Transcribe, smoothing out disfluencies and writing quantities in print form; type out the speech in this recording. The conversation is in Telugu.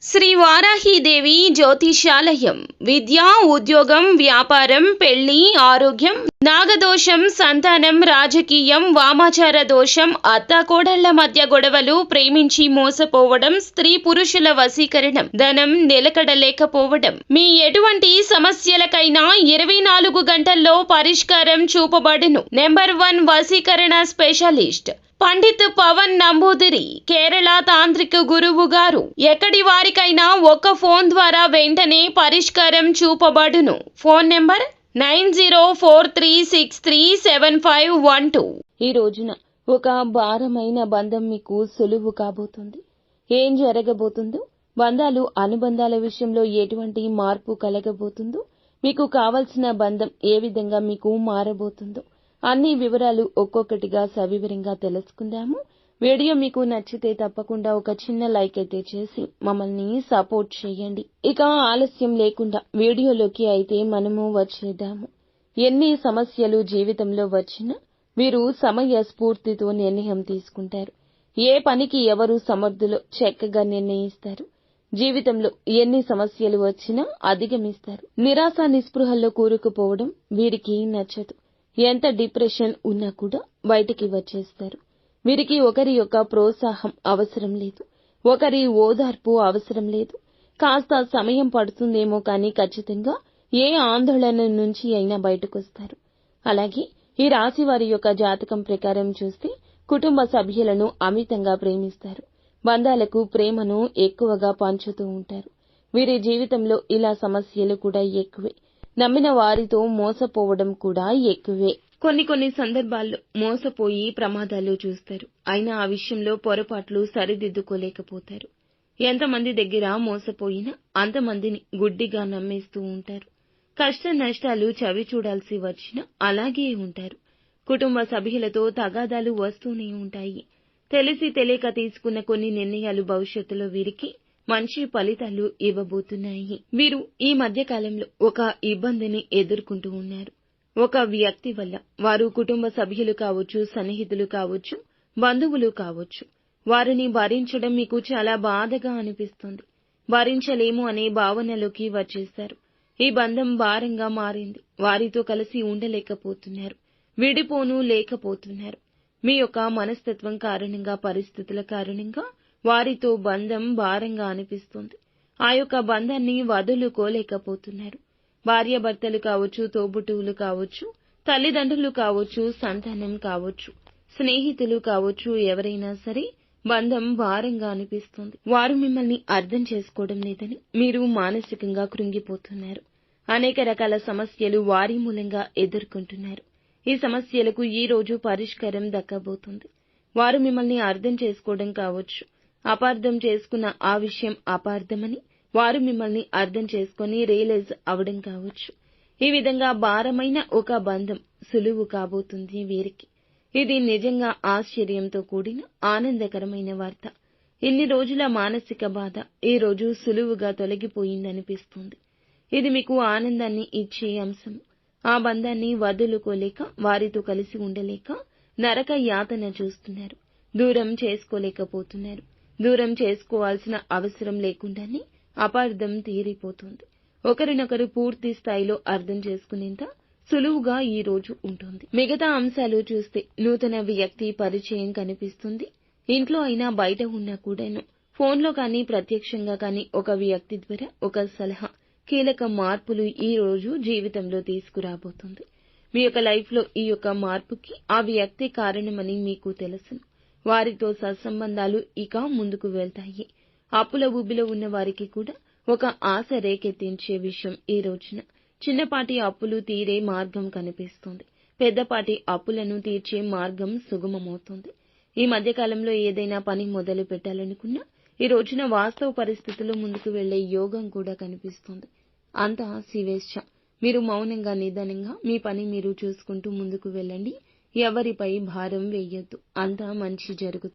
శ్రీ వారాహీదేవి జ్యోతిషాలయం విద్య, ఉద్యోగం, వ్యాపారం, పెళ్లి, ఆరోగ్యం, నాగదోషం, సంతానం, రాజకీయం, వామాచార దోషం, అత్తాకోడళ్ల మధ్య గొడవలు, ప్రేమించి మోసపోవడం, స్త్రీ పురుషుల వశీకరణం, ధనం నిలకడలేకపోవడం, మీ ఎటువంటి సమస్యలకైనా 24 గంటల్లో పరిష్కారం చూపబడును. నెంబర్ 1 వశీకరణ స్పెషలిస్ట్ పండిత్ పవన్ నంబూదిరి, కేరళ తాంత్రిక గురువు గారు. ఎక్కడి వారికైనా ఒక్క ఫోన్ ద్వారా వెంటనే పరిష్కారం చూపబడును. Phone number 9043637512. ఈ రోజున ఒక భారమైన బంధం మీకు సులువు కాబోతుంది. ఏం జరగబోతుందో, బంధాలు అనుబంధాల విషయంలో ఎటువంటి మార్పు కలగబోతుందో, మీకు కావలసిన బంధం ఏ విధంగా మీకు మారబోతుందో అన్ని వివరాలు ఒక్కొక్కటిగా సవివరంగా తెలుసుకుందాము. వీడియో మీకు నచ్చితే తప్పకుండా ఒక చిన్న లైక్ అయితే చేసి మమ్మల్ని సపోర్ట్ చేయండి. ఇక ఆలస్యం లేకుండా వీడియోలోకి అయితే మనము వచ్చేద్దాము. ఎన్ని సమస్యలు జీవితంలో వచ్చినా మీరు సమయ స్ఫూర్తితో నిర్ణయం తీసుకుంటారు. ఏ పనికి ఎవరు సమర్థులో చక్కగా నిర్ణయిస్తారు. జీవితంలో ఎన్ని సమస్యలు వచ్చినా అధిగమిస్తారు. నిరాశ నిస్పృహల్లో కూరుకుపోవడం వీరికి నచ్చదు. ఎంత డిప్రెషన్ ఉన్నా కూడా బయటికి వచ్చేస్తారు. వీరికి ఒకరి యొక్క ప్రోత్సాహం అవసరం లేదు. ఒకరి ఓదార్పు అవసరం లేదు. కాస్త సమయం పడుతుందేమో కానీ ఖచ్చితంగా ఏ ఆందోళన నుంచి అయినా బయటకొస్తారు. అలాగే ఈ రాశి వారి యొక్క జాతకం ప్రకారం చూస్తే కుటుంబ సభ్యులను అమితంగా ప్రేమిస్తారు. బంధాలకు ప్రేమను ఎక్కువగా పంచుతూ ఉంటారు. వీరి జీవితంలో ఇలా సమస్యలు కూడా ఎక్కువే. నమ్మిన వారితో మోసపోవడం కూడా ఎక్కువే. కొన్ని సందర్భాల్లో మోసపోయి ప్రమాదాలు చూస్తారు. అయినా ఆ విషయంలో పొరపాట్లు సరిదిద్దుకోలేకపోతారు. ఎంతమంది దగ్గర మోసపోయినా అంతమందిని గుడ్డిగా నమ్మేస్తూ ఉంటారు. కష్ట నష్టాలు చవి చూడాల్సి వచ్చినా అలాగే ఉంటారు. కుటుంబ సభ్యులతో తగాదాలు వస్తూనే ఉంటాయి. తెలిసి తెలియక తీసుకున్న కొన్ని నిర్ణయాలు భవిష్యత్తులో వీరికి మంచి ఫలితాలు ఇవ్వబోతున్నాయి. వీరు ఈ మధ్య కాలంలో ఒక ఇబ్బందిని ఎదుర్కొంటూ ఉన్నారు. ఒక వ్యక్తి వల్ల వారు కుటుంబ సభ్యులు కావచ్చు, సన్నిహితులు కావచ్చు, బంధువులు కావచ్చు, వారిని భరించడం మీకు చాలా బాధగా అనిపిస్తుంది. భరించలేము అనే భావనలోకి వచ్చేశారు. ఈ బంధం భారంగా మారింది. వారితో కలిసి ఉండలేకపోతున్నారు. విడిపోను లేకపోతున్నారు. మీ యొక్క మనస్తత్వం కారణంగా, పరిస్థితుల కారణంగా వారితో బంధం భారంగా అనిపిస్తుంది. ఆ యొక్క బంధాన్ని వదులుకోలేకపోతున్నారు. భార్యాభర్తలు కావచ్చు, తోబుట్టువులు కావచ్చు, తల్లిదండ్రులు కావచ్చు, సంతానం కావచ్చు, స్నేహితులు కావచ్చు, ఎవరైనా సరే బంధం భారంగా అనిపిస్తుంది. వారు మిమ్మల్ని అర్థం చేసుకోవడం లేదని మీరు మానసికంగా కృంగిపోతున్నారు. అనేక రకాల సమస్యలు వారి మూలంగా ఎదుర్కొంటున్నారు. ఈ సమస్యలకు ఈ రోజు పరిష్కారం దక్కబోతుంది. వారు మిమ్మల్ని అర్థం చేసుకోవడం కావచ్చు, అపార్థం చేసుకున్న ఆ విషయం అపార్థమని వారు మిమ్మల్ని అర్థం చేసుకుని రియలైజ్ అవడం కావచ్చు. ఈ విధంగా భారమైన ఒక బంధం సులువు కాబోతుంది వీరికి. ఇది నిజంగా ఆశ్చర్యంతో కూడిన ఆనందకరమైన వార్త. ఇన్ని రోజుల మానసిక బాధ ఈ రోజు సులువుగా తొలగిపోయిందనిపిస్తుంది. ఇది మీకు ఆనందాన్ని ఇచ్చే అంశం. ఆ బంధాన్ని వదులుకోలేక, వారితో కలిసి ఉండలేక నరక యాతన చూస్తున్నారు. దూరం చేసుకోలేకపోతున్నారు. దూరం చేసుకోవాల్సిన అవసరం లేకుండానే అపార్థం తీరిపోతుంది. ఒకరినొకరు పూర్తి స్థాయిలో అర్థం చేసుకునేంత సులువుగా ఈ రోజు ఉంటుంది. మిగతా అంశాలు చూస్తే నూతన వ్యక్తి పరిచయం కనిపిస్తుంది. ఇంట్లో అయినా బయట ఉన్నా కూడాను ఫోన్లో కానీ ప్రత్యక్షంగా కానీ ఒక వ్యక్తి ద్వారా ఒక సలహా కీలక మార్పులు ఈ రోజు జీవితంలో తీసుకురాబోతుంది. మీ యొక్క లైఫ్లో ఈ యొక్క మార్పుకి ఆ వ్యక్తి కారణమని మీకు తెలుసును. వారితో సత్సంబంధాలు ఇక ముందుకు వెళ్తాయి. అప్పుల ఊబిలో ఉన్న వారికి కూడా ఒక ఆశ రేకెత్తించే విషయం ఈ రోజున. చిన్నపాటి అప్పులు తీరే మార్గం కనిపిస్తుంది. పెద్దపాటి అప్పులను తీర్చే మార్గం సుగమమవుతుంది. ఈ మధ్యకాలంలో ఏదైనా పని మొదలు పెట్టాలనుకున్నా ఈ రోజున వాస్తవ పరిస్థితుల్లో ముందుకు వెళ్లే యోగం కూడా కనిపిస్తుంది. అంతా శివేచ్ఛ. మీరు మౌనంగా, నిదానంగా మీ పని మీరు చూసుకుంటూ ముందుకు వెళ్ళండి. ఎవరిపై భారం వేయొద్దు. అంతా మంచి జరుగుతుంది.